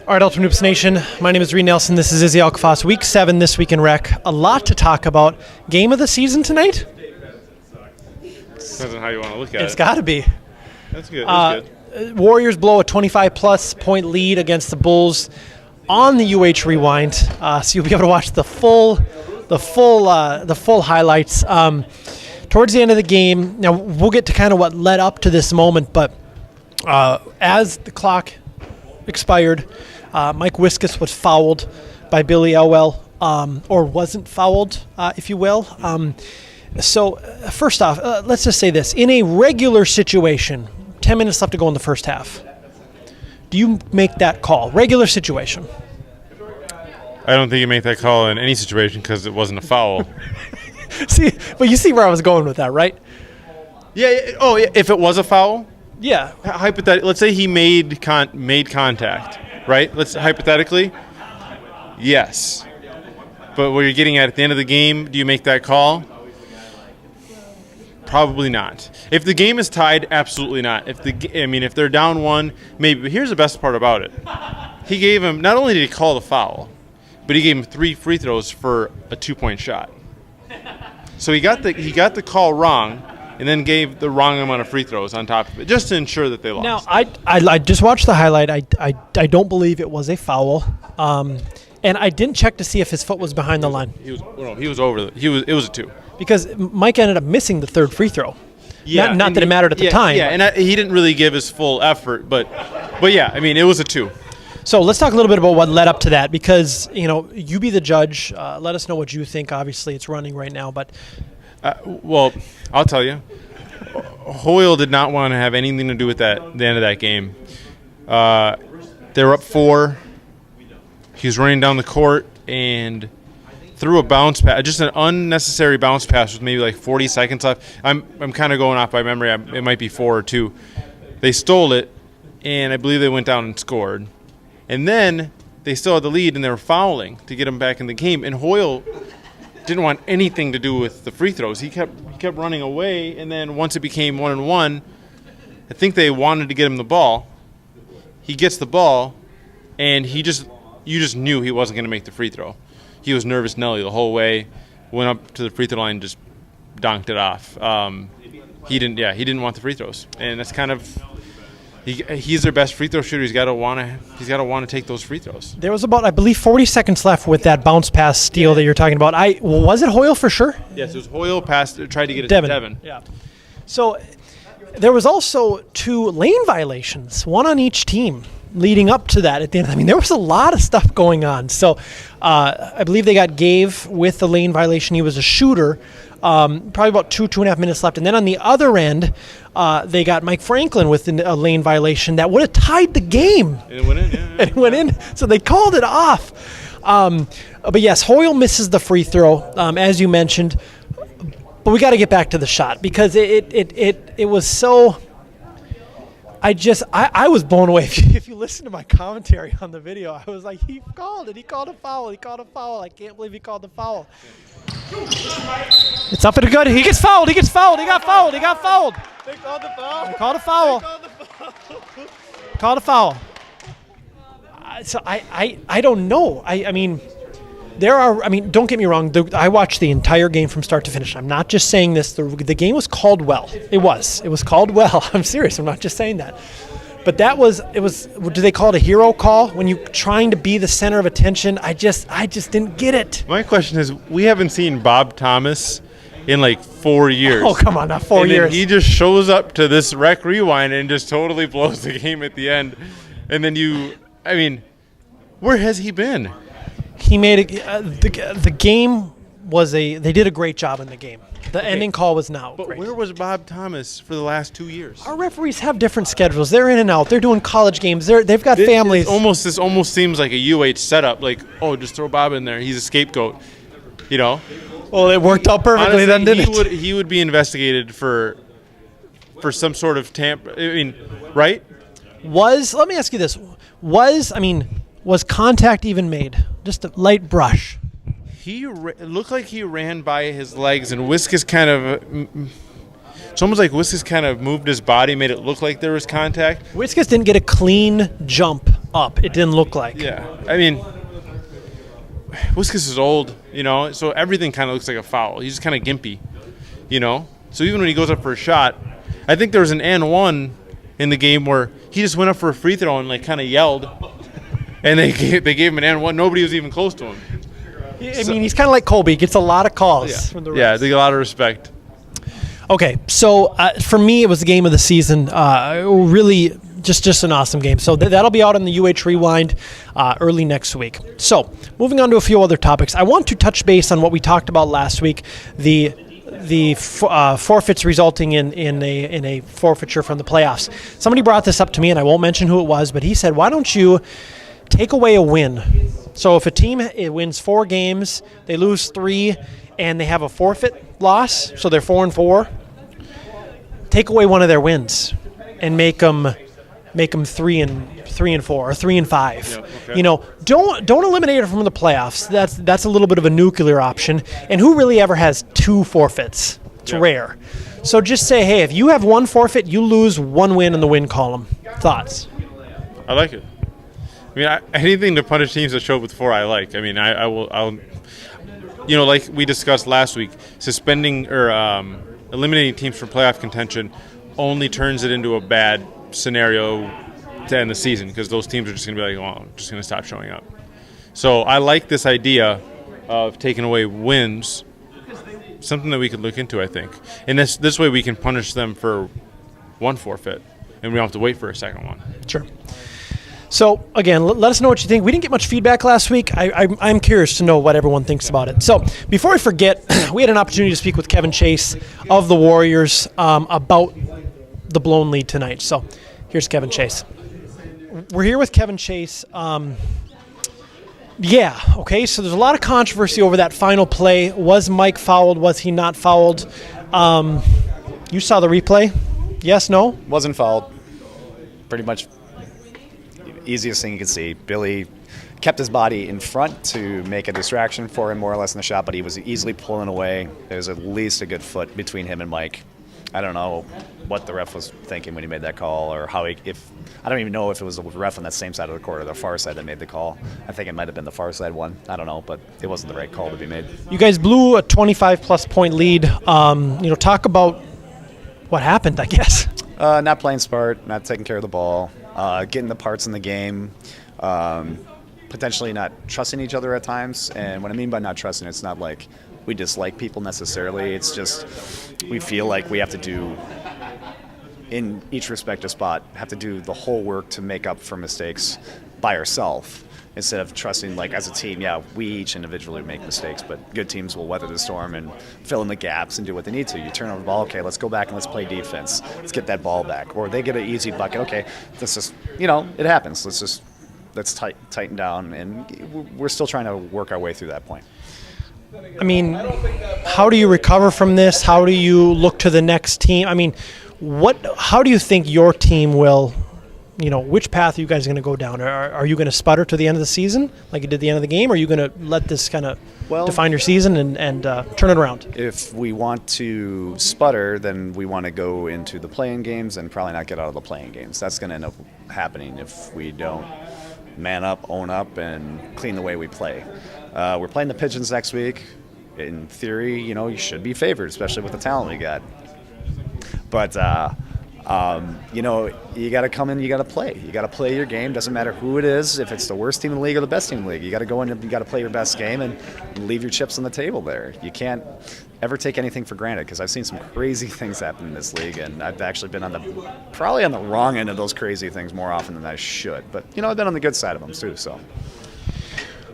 All right, Ultra Noops Nation, my name is Reed Nelson. This is Izzy Alkafas, Week 7, This Week in Rec. A lot to talk about. Game of the season tonight? Depends on how you want to look at it. It's got to be. That's good. That's good. Warriors blow a 25-plus point lead against the Bulls on the UH Rewind. So you'll be able to watch the full highlights. Towards the end of the game, now we'll get to kind of what led up to this moment, but as the clock expired, Mike Wiskus was fouled by Billy Elwell, or wasn't fouled, if you will. So first off, let's just say this. In a regular situation, 10 minutes left to go in the first half, do you make that call? Regular situation. I don't think you make that call in any situation because it wasn't a foul. See, but you see where I was going with that, right? Yeah. Oh, if it was a foul? Yeah. Hypothetically, let's say he made contact, right? Let's hypothetically, yes. But what you're getting at the end of the game, do you make that call? Probably not. If the game is tied, absolutely not. If they're down one, maybe. But here's the best part about it: he gave him, not only did he call the foul, but he gave him 3 free throws for a 2-point shot. So he got the call wrong, and then gave the wrong amount of free throws on top of it, just to ensure that they lost. Now, I just watched the highlight. I don't believe it was a foul, and I didn't check to see if his foot was behind the line. He was over. It was a 2. Because Mike ended up missing the third free throw. Yeah, not that it mattered at the time. Yeah, and he didn't really give his full effort, but yeah, I mean, it was a 2. So let's talk a little bit about what led up to that, because you be the judge. Let us know what you think. Obviously, it's running right now, but well, I'll tell you, Hoyle did not want to have anything to do with the end of that game. They were up 4. He was running down the court and threw a bounce pass, just an unnecessary bounce pass with maybe like 40 seconds left. I'm kind of going off by memory. It might be 4 or 2. They stole it, and I believe they went down and scored. And then they still had the lead, and they were fouling to get them back in the game. And Hoyle didn't want anything to do with the free throws. He kept running away, and then once it became 1-1, I think they wanted to get him the ball. He gets the ball, and you just knew he wasn't going to make the free throw. He was nervous Nelly the whole way. Went up to the free throw line and just donked it off. He didn't want the free throws, and that's kind of he's their best free throw shooter. He's got to want to take those free throws. There was about, I believe, 40 seconds left with that bounce pass steal that you're talking about. Was it Hoyle for sure? Yes, it was Hoyle tried to get it to Devin. Yeah. So there was also 2 lane violations, one on each team, leading up to that at the end. I mean, there was a lot of stuff going on. So I believe they got Gave with the lane violation. He was a shooter. Probably about 2.5 minutes left. And then on the other end, they got Mike Franklin with a lane violation that would have tied the game. And it went in, yeah. And it went in. So they called it off. But yes, Hoyle misses the free throw, as you mentioned. But we got to get back to the shot, because it was so... I was blown away. If you listen to my commentary on the video, I was like, he called it. He called a foul. I can't believe he called the foul. It's up and good. He gets fouled. He got fouled. They called the foul. Called a foul. So I don't know. I mean, don't get me wrong. I watched the entire game from start to finish. I'm not just saying this. The game was called well. It was called well. I'm serious. I'm not just saying that. But it was. Do they call it a hero call when you're trying to be the center of attention? I just didn't get it. My question is, we haven't seen Bob Thomas in like 4 years. Oh, come on, not 4 and years. Then he just shows up to this rec rewind and just totally blows the game at the end. And then where has he been? He made the game was they did a great job in the game. The ending call was now But great. where was Bob Thomas for the last 2 years? Our referees have different schedules. They're in and out. They're doing college games. They've got families. This almost seems like a UH setup. Like, just throw Bob in there. He's a scapegoat. Well, it worked out perfectly. Honestly, then, didn't it? He would be investigated for some sort of right? Let me ask you this: was contact even made? Just a light brush. It looked like he ran by his legs, and Wiskus kind of It's almost like Wiskus kind of moved his body, made it look like there was contact. Wiskus didn't get a clean jump up. It didn't look like. Yeah, I mean, Whiskas is old, so everything kind of looks like a foul. He's just kind of gimpy, So even when he goes up for a shot, I think there was an and one in the game where he just went up for a free throw and kind of yelled, and they gave him an and one. Nobody was even close to him. I mean, he's kind of like Kobe. He gets a lot of calls from the refs. Yeah, they get a lot of respect. Okay, so for me, it was the game of the season. Really, just an awesome game. So that'll be out on the UH Rewind early next week. So moving on to a few other topics, I want to touch base on what we talked about last week, the forfeits resulting in a forfeiture from the playoffs. Somebody brought this up to me, and I won't mention who it was, but he said, why don't you take away a win? So if a team wins 4 games, they lose 3, and they have a forfeit loss, so they're 4-4, take away one of their wins and make them 3-4 or 3-5. Yeah, okay. Don't eliminate it from the playoffs. That's a little bit of a nuclear option. And who really ever has 2 forfeits? It's rare. So just say, hey, if you have 1 forfeit, you lose 1 win in the win column. Thoughts? I like it. I mean, anything to punish teams that show up with 4, I like. I mean, I'll like we discussed last week, suspending or eliminating teams from playoff contention only turns it into a bad scenario to end the season because those teams are just going to be like, well, I'm just going to stop showing up. So I like this idea of taking away wins, something that we could look into, I think. And this way we can punish them for 1 forfeit, and we don't have to wait for a second one. Sure. So, again, let us know what you think. We didn't get much feedback last week. I'm curious to know what everyone thinks about it. So, before I forget, we had an opportunity to speak with Kevin Chase of the Warriors about the blown lead tonight. So, here's Kevin Chase. We're here with Kevin Chase. So there's a lot of controversy over that final play. Was Mike fouled? Was he not fouled? You saw the replay? Yes, no? Wasn't fouled. Pretty much easiest thing you could see. Billy kept his body in front to make a distraction for him more or less in the shot, but he was easily pulling away. There was at least a good foot between him and Mike. I don't know what the ref was thinking when he made that call, or I don't even know if it was the ref on that same side of the court or the far side that made the call. I think it might have been the far side one. I don't know, but it wasn't the right call to be made. You guys blew a 25-plus point lead. Talk about what happened, I guess. Not playing smart, not taking care of the ball, getting the parts in the game, potentially not trusting each other at times. And what I mean by not trusting, it's not like we dislike people necessarily. It's just we feel like we have to do, in each respective spot, have to do the whole work to make up for mistakes by ourselves. Instead of trusting, like, as a team, we each individually make mistakes, but good teams will weather the storm and fill in the gaps and do what they need to. You turn over the ball, okay, let's go back and let's play defense. Let's get that ball back. Or they get an easy bucket, okay, this is, it happens. Let's tighten down, and we're still trying to work our way through that point. I mean, how do you recover from this? How do you look to the next team? I mean, how do you think your team will, which path are you guys going to go down? Are you going to sputter to the end of the season like you did the end of the game? Or are you going to let this kind of define your season and turn it around? If we want to sputter, then we want to go into the play-in games and probably not get out of the play-in games. That's going to end up happening if we don't man up, own up, and clean the way we play. We're playing the Pigeons next week. In theory, you should be favored, especially with the talent we got. But, you got to come in, you got to play. You got to play your game. Doesn't matter who it is, if it's the worst team in the league or the best team in the league. You got to go in and you got to play your best game and leave your chips on the table there. You can't ever take anything for granted, because I've seen some crazy things happen in this league, and I've actually been probably on the wrong end of those crazy things more often than I should. But, I've been on the good side of them too, so.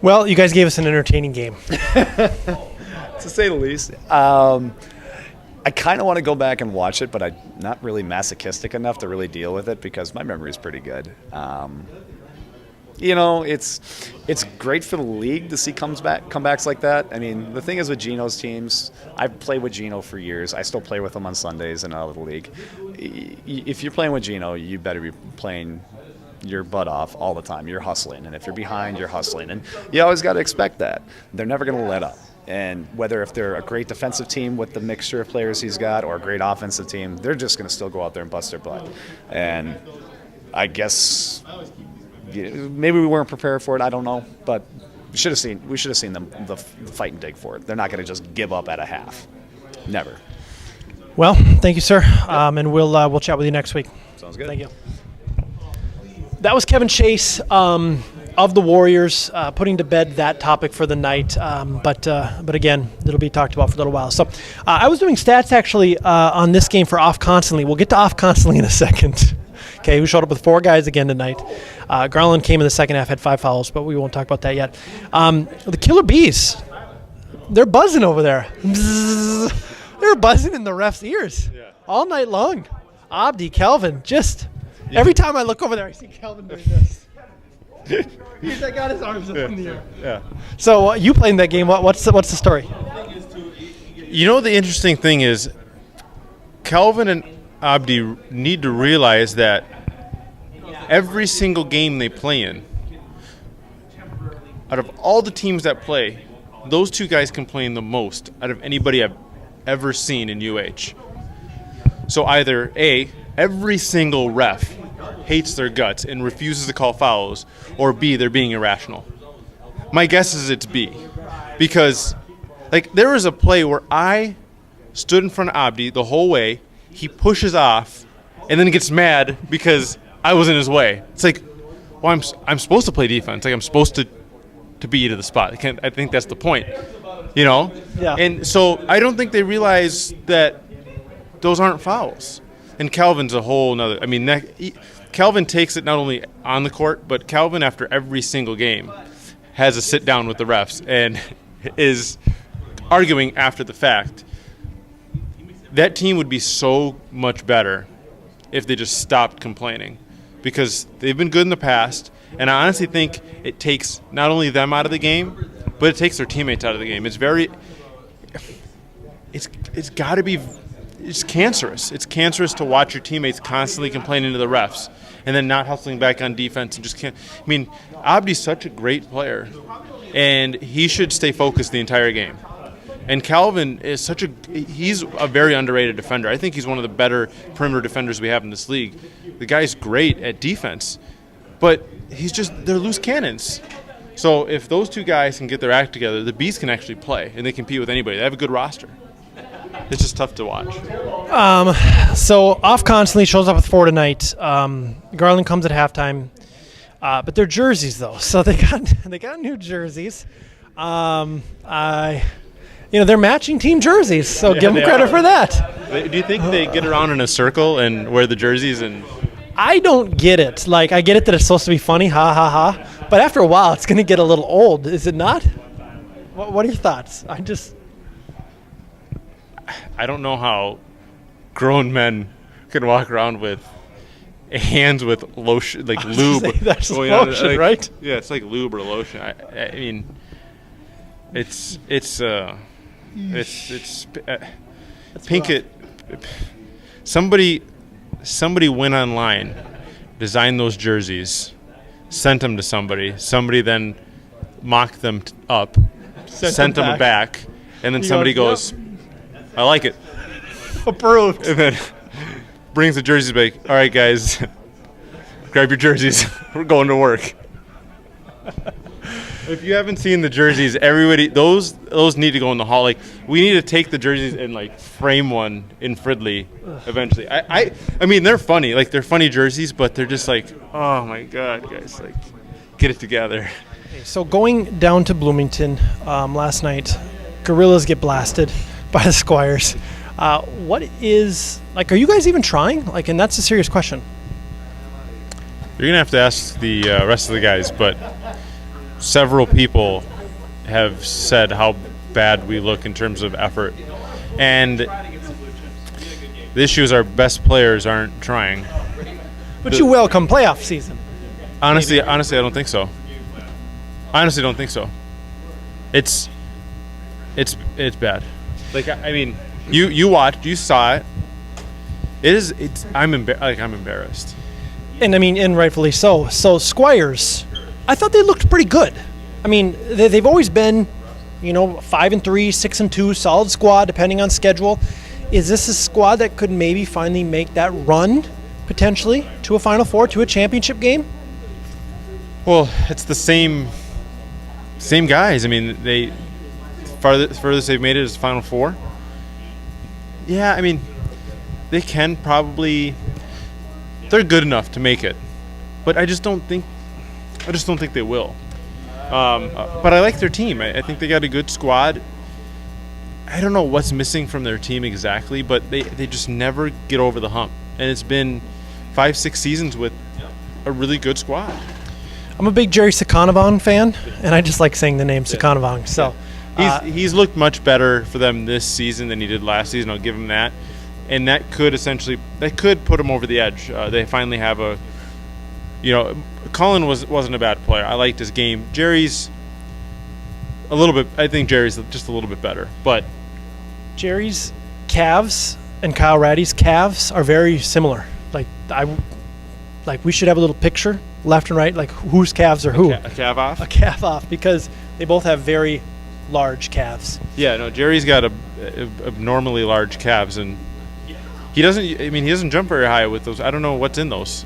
Well, you guys gave us an entertaining game. To say the least. I kind of want to go back and watch it, but I'm not really masochistic enough to really deal with it because my memory is pretty good. It's great for the league to see comebacks like that. I mean, the thing is with Gino's teams, I've played with Gino for years. I still play with him on Sundays in our little league. If you're playing with Gino, you better be playing your butt off all the time. You're hustling, and if you're behind, you're hustling, and you always got to expect that. They're never going to let up. And whether if they're a great defensive team with the mixture of players he's got or a great offensive team, they're just going to still go out there and bust their butt. And I guess maybe we weren't prepared for it. I don't know, but we should have seen them the fight and dig for it. They're not going to just give up at a half. Never. Well, thank you, sir, and we'll chat with you next week. Sounds good. Thank you. That was Kevin Chase of the Warriors, putting to bed that topic for the night. But again, it'll be talked about for a little while. So I was doing stats actually on this game for off constantly. We'll get to off constantly in a second. Okay, we showed up with 4 guys again tonight. Garland came in the second half, had 5 fouls, but we won't talk about that yet. The Killer Bees, they're buzzing over there. They're buzzing in the ref's ears all night long. Abdi, Calvin, just every time I look over there, I see Calvin doing this. He's got his arms up in the air. Yeah. So you played in that game. What's the story? You know, the interesting thing is Calvin and Abdi need to realize that every single game they play in, out of all the teams that play, those 2 guys complain the most out of anybody I've ever seen in UH. So either A, every single ref hates their guts and refuses to call fouls, or B, they're being irrational. My guess is it's B. Because, there was a play where I stood in front of Abdi the whole way, he pushes off, and then gets mad because I was in his way. It's like, well, I'm supposed to play defense. I'm supposed to beat you to the spot. I think that's the point, Yeah. And so I don't think they realize that those aren't fouls. And Calvin's a whole nother. Calvin takes it not only on the court, but Calvin, after every single game, has a sit down with the refs and is arguing after the fact. That team would be so much better if they just stopped complaining, because they've been good in the past. And I honestly think it takes not only them out of the game, but it takes their teammates out of the game. It's got to be. It's cancerous. It's cancerous to watch your teammates constantly complaining to the refs and then not hustling back on defense and just can't. Abdi's such a great player, and he should stay focused the entire game. And Calvin is he's a very underrated defender. I think he's one of the better perimeter defenders we have in this league. The guy's great at defense, but they're loose cannons. So if those 2 guys can get their act together, the Bees can actually play, and they compete with anybody. They have a good roster. It's just tough to watch. So off constantly shows up with 4 tonight. Garland comes at halftime, but they're jerseys though, so they got new jerseys. They're matching team jerseys, so give them credit for that. Do you think they get around in a circle and wear the jerseys? And I don't get it. I get it that it's supposed to be funny, ha ha ha. But after a while, it's going to get a little old, is it not? What are your thoughts? I don't know how grown men can walk around with hands with lotion, lube. That's lotion, right? Yeah, it's like lube or lotion. It's Pinkett. Somebody went online, designed those jerseys, sent them to somebody. Somebody then mocked them up, sent them back, and then somebody goes, I like it. Approved. And then brings the jerseys back. All right, guys, grab your jerseys. We're going to work. If you haven't seen the jerseys, everybody, those need to go in the hall. We need to take the jerseys and frame one in Fridley eventually. I mean, they're funny. They're funny jerseys, but they're just oh my God, guys, get it together. So going down to Bloomington last night, Gorillas get blasted by the Squires. What is are you guys even trying? And that's a serious question. You're gonna have to ask the rest of the guys, but several people have said how bad we look in terms of effort, and the issue is our best players aren't trying. But you will come playoff season. Honestly, I don't think so. Honestly, don't think so. It's bad. You watched, you saw it. I'm embarrassed. And rightfully so. So Squires, I thought they looked pretty good. They've always been, 5-3, 6-2, solid squad depending on schedule. Is this a squad that could maybe finally make that run potentially to a Final Four, to a championship game? Well, it's the same guys. I mean, they furthest they've made it is Final Four. Yeah, I mean, they can probably. They're good enough to make it, but I just don't think they will. But I like their team. I think they got a good squad. I don't know what's missing from their team exactly, but they just never get over the hump. And it's been 5-6 seasons with a really good squad. I'm a big Jerry Sekanovong fan, and I just like saying the name Sekanovong. So he's looked much better for them this season than he did last season. I'll give him that. And that could put him over the edge. They finally have Colin wasn't a bad player. I liked his game. Jerry's a little bit. I think Jerry's just a little bit better. But Jerry's calves and Kyle Ratty's calves are very similar. We should have a little picture, left and right, like whose calves are who. A calf off? A calf off, because they both have very large calves. Yeah, no, Jerry's got abnormally large calves, and he doesn't jump very high with those. I don't know what's in those.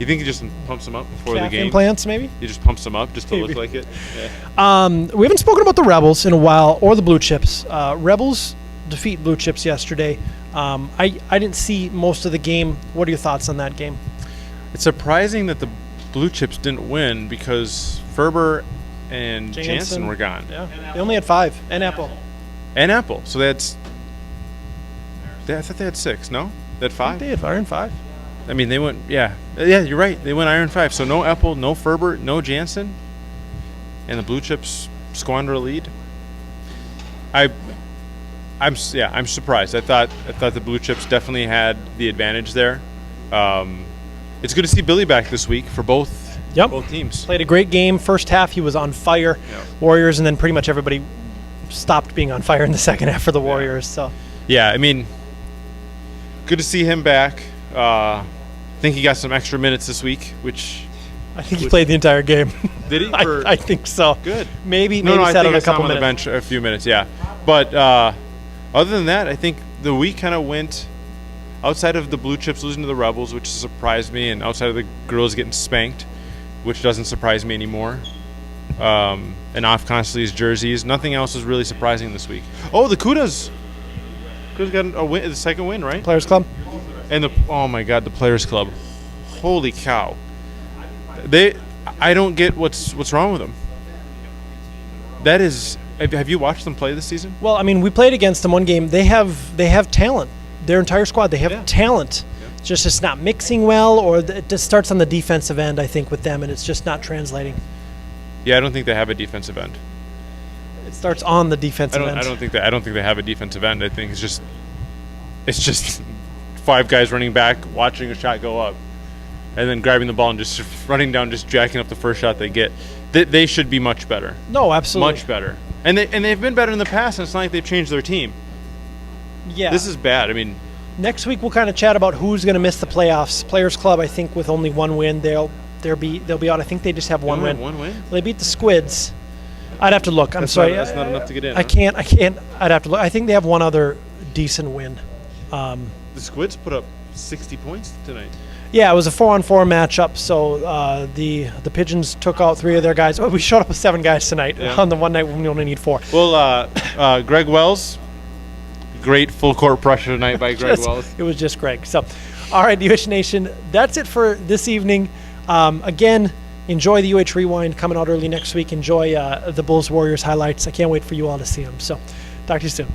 You think he just pumps them up before Calf the game? Implants, maybe? He just pumps them up just to look like it? Yeah. We haven't spoken about the Rebels in a while, or the Blue Chips. Rebels defeat Blue Chips yesterday. I didn't see most of the game. What are your thoughts on that game? It's surprising that the Blue Chips didn't win because Ferber and Jansen were gone. Yeah, they only had 5, and Apple. And Apple. So I thought they had 6, no? They had 5? They had Iron 5. I mean, they went, yeah, you're right. They went Iron 5. So no Apple, no Ferber, no Jansen, and the Blue Chips squander a lead. I'm surprised. I thought the Blue Chips definitely had the advantage there. It's good to see Billy back this week for both teams. Played a great game. First half, he was on fire. Yep. Warriors, and then pretty much everybody stopped being on fire in the second half for the Warriors. So. Yeah, I mean, good to see him back. I think he got some extra minutes this week, which I think he played the entire game. Did he? I think so. Good. Maybe I sat think on a couple on minutes. The bench a few minutes. Yeah, but other than that, I think the week kind of went outside of the Blue Chips losing to the Rebels, which surprised me, and outside of the girls getting spanked, which doesn't surprise me anymore. And off constantly's jerseys. Nothing else is really surprising this week. Oh, the Cudas. Cudas got a win, the second win, right? Players Club. And oh my God, the Players Club. Holy cow. I don't get what's wrong with them. That is, have you watched them play this season? Well, I mean, we played against them one game. They have talent. Their entire squad, they have talent. Yeah. It's not mixing well, or it just starts on the defensive end, I think, with them, and it's just not translating. Yeah, I don't think they have a defensive end. It starts on the defensive end. I don't think they have a defensive end. I think it's just 5 guys running back, watching a shot go up, and then grabbing the ball and just running down, just jacking up the first shot they get. They should be much better. No, absolutely. Much better. And they've been better in the past, and it's not like they've changed their team. Yeah. This is bad. I mean, next week we'll kind of chat about who's going to miss the playoffs. Players Club, I think, with only 1 win, they'll be out. I think they just have 1 win. 1 win? They beat the Squids. I'd have to look. I'm sorry. That's not enough to get in. I can't. I'd have to look. I think they have 1 other decent win. The Squids put up 60 points tonight. Yeah, it was a 4-on-4 matchup. So the Pigeons took out 3 of their guys. Oh, we showed up with 7 guys tonight on the one night when we only need 4. Well, Greg Wells, great full court pressure tonight by Greg Wells. It was just Greg. So, all right, UH Nation, that's it for this evening. Again, enjoy the UH Rewind coming out early next week. Enjoy the Bulls Warriors highlights. I can't wait for you all to see them. So, talk to you soon.